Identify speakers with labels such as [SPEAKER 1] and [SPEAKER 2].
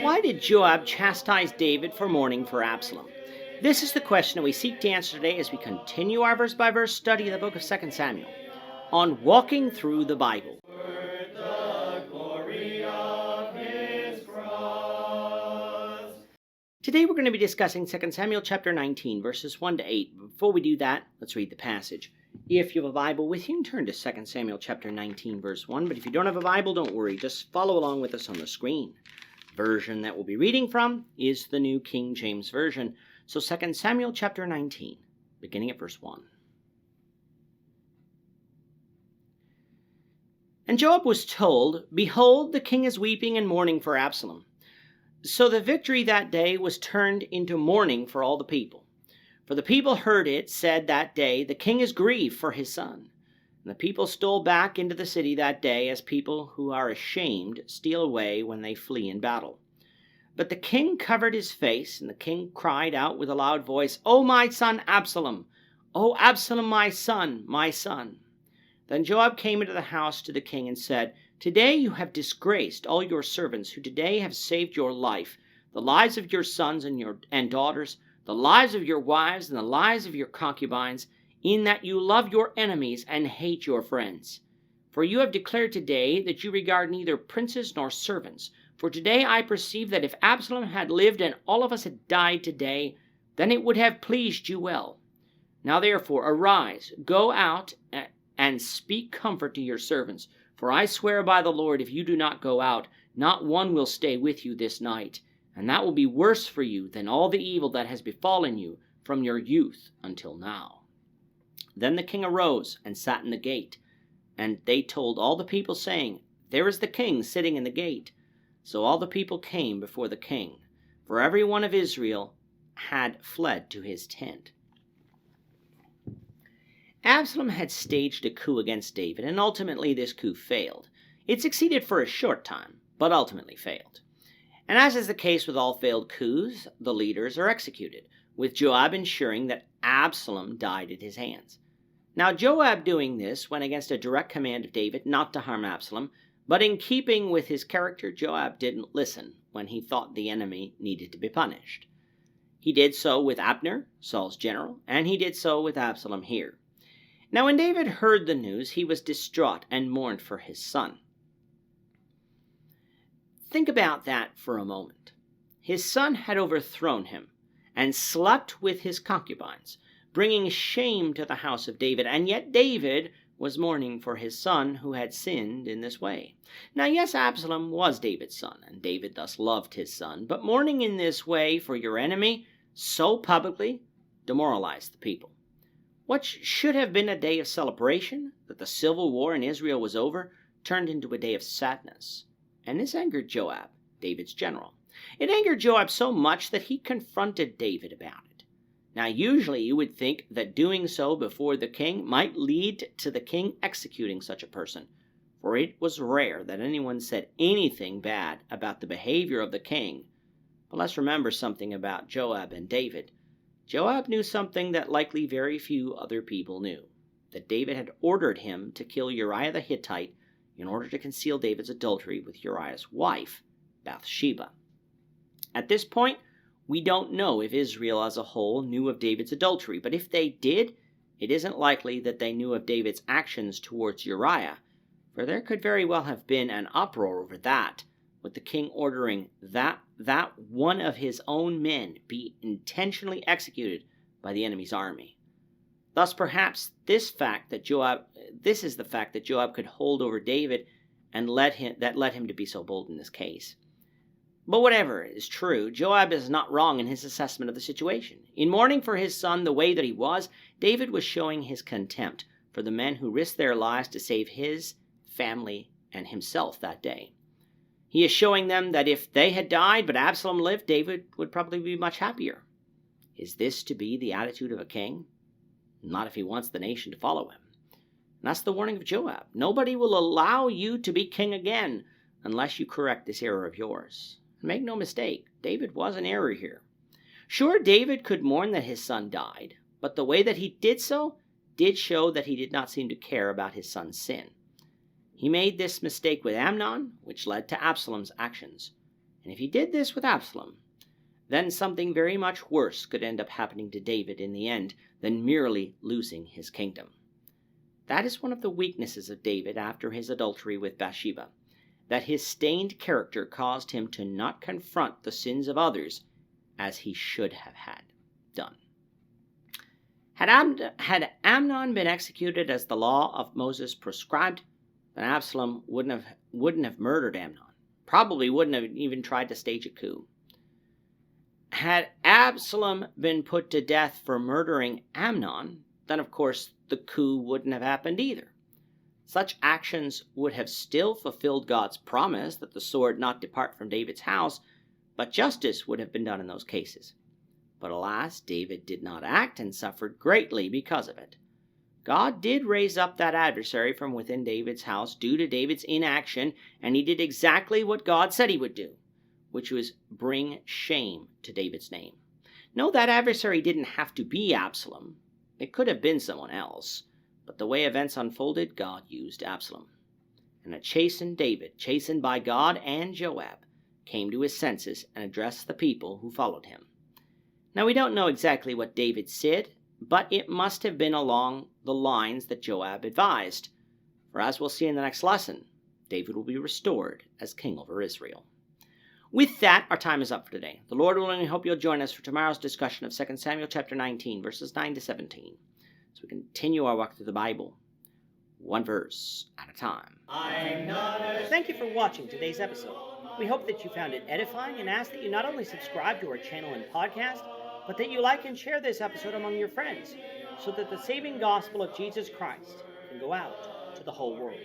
[SPEAKER 1] Why did Joab chastise David for mourning for Absalom? This is the question that we seek to answer today as we continue our verse-by-verse study of the book of 2 Samuel on Walking Through the Bible. Today we're going to be discussing 2 Samuel chapter 19, verses 1 to 8. Before we do that, let's read the passage. If you have a Bible with you, turn to 2 Samuel chapter 19, verse 1. But if you don't have a Bible, don't worry. Just follow along with us on the screen. The version that we'll be reading from is the New King James Version. So 2 Samuel chapter 19, beginning at verse 1. And Joab was told, "Behold, the king is weeping and mourning for Absalom." So the victory that day was turned into mourning for all the people. For the people heard it said that day, "The king is grieved for his son." And the people stole back into the city that day as people who are ashamed steal away when they flee in battle. But the king covered his face, and the king cried out with a loud voice, "O my son Absalom! O Absalom, my son, my son!" Then Joab came into the house to the king and said, "Today you have disgraced all your servants who today have saved your life, the lives of your sons and daughters, the lives of your wives and the lives of your concubines, in that you love your enemies and hate your friends. For you have declared today that you regard neither princes nor servants. For today I perceive that if Absalom had lived and all of us had died today, then it would have pleased you well. Now therefore arise, go out and speak comfort to your servants. For I swear by the Lord, if you do not go out, not one will stay with you this night, and that will be worse for you than all the evil that has befallen you from your youth until now." Then the king arose and sat in the gate, and they told all the people, saying, "There is the king sitting in the gate." So all the people came before the king, for every one of Israel had fled to his tent. Absalom had staged a coup against David, and ultimately this coup failed. It succeeded for a short time, but ultimately failed. And as is the case with all failed coups, the leaders are executed, with Joab ensuring that Absalom died at his hands. Now Joab doing this went against a direct command of David not to harm Absalom, but in keeping with his character, Joab didn't listen when he thought the enemy needed to be punished. He did so with Abner, Saul's general, and he did so with Absalom here. Now when David heard the news, he was distraught and mourned for his son. Think about that for a moment. His son had overthrown him and slept with his concubines, bringing shame to the house of David, and yet David was mourning for his son who had sinned in this way. Now yes, Absalom was David's son, and David thus loved his son, but mourning in this way for your enemy so publicly demoralized the people. What should have been a day of celebration, that the civil war in Israel was over, turned into a day of sadness. And this angered Joab, David's general. It angered Joab so much that he confronted David about it. Now usually you would think that doing so before the king might lead to the king executing such a person, for it was rare that anyone said anything bad about the behavior of the king. But let's remember something about Joab and David. Joab knew something that likely very few other people knew, that David had ordered him to kill Uriah the Hittite in order to conceal David's adultery with Uriah's wife, Bathsheba. At this point, we don't know if Israel as a whole knew of David's adultery, but if they did, it isn't likely that they knew of David's actions towards Uriah, for there could very well have been an uproar over that, with the king ordering that one of his own men be intentionally executed by the enemy's army. Thus perhaps this is the fact that Joab could hold over David and led him to be so bold in this case. But whatever is true, Joab is not wrong in his assessment of the situation. In mourning for his son the way that he was, David was showing his contempt for the men who risked their lives to save his family and himself that day. He is showing them that if they had died but Absalom lived, David would probably be much happier. Is this to be the attitude of a king? Not if he wants the nation to follow him. And that's the warning of Joab. Nobody will allow you to be king again unless you correct this error of yours. Make no mistake, David was in error here. Sure, David could mourn that his son died, but the way that he did so did show that he did not seem to care about his son's sin. He made this mistake with Amnon, which led to Absalom's actions. And if he did this with Absalom, then something very much worse could end up happening to David in the end than merely losing his kingdom. That is one of the weaknesses of David after his adultery with Bathsheba, that his stained character caused him to not confront the sins of others as he should have had done. Had Amnon been executed as the law of Moses prescribed, then Absalom wouldn't have murdered Amnon. Probably wouldn't have even tried to stage a coup. Had Absalom been put to death for murdering Amnon, then of course the coup wouldn't have happened either. Such actions would have still fulfilled God's promise that the sword not depart from David's house, but justice would have been done in those cases. But alas, David did not act and suffered greatly because of it. God did raise up that adversary from within David's house due to David's inaction, and he did exactly what God said he would do, which was bring shame to David's name. No, that adversary didn't have to be Absalom. It could have been someone else, but the way events unfolded, God used Absalom. And a chastened David, chastened by God and Joab, came to his senses and addressed the people who followed him. Now, we don't know exactly what David said, but it must have been along the lines that Joab advised. For as we'll see in the next lesson, David will be restored as king over Israel. With that, our time is up for today. The Lord willing, I hope you'll join us for tomorrow's discussion of 2 Samuel chapter 19, verses 9 to 17, as we continue our walk through the Bible, one verse at a time. Thank you for watching today's episode. We hope that you found it edifying and ask that you not only subscribe to our channel and podcast, but that you like and share this episode among your friends, so that the saving gospel of Jesus Christ can go out to the whole world.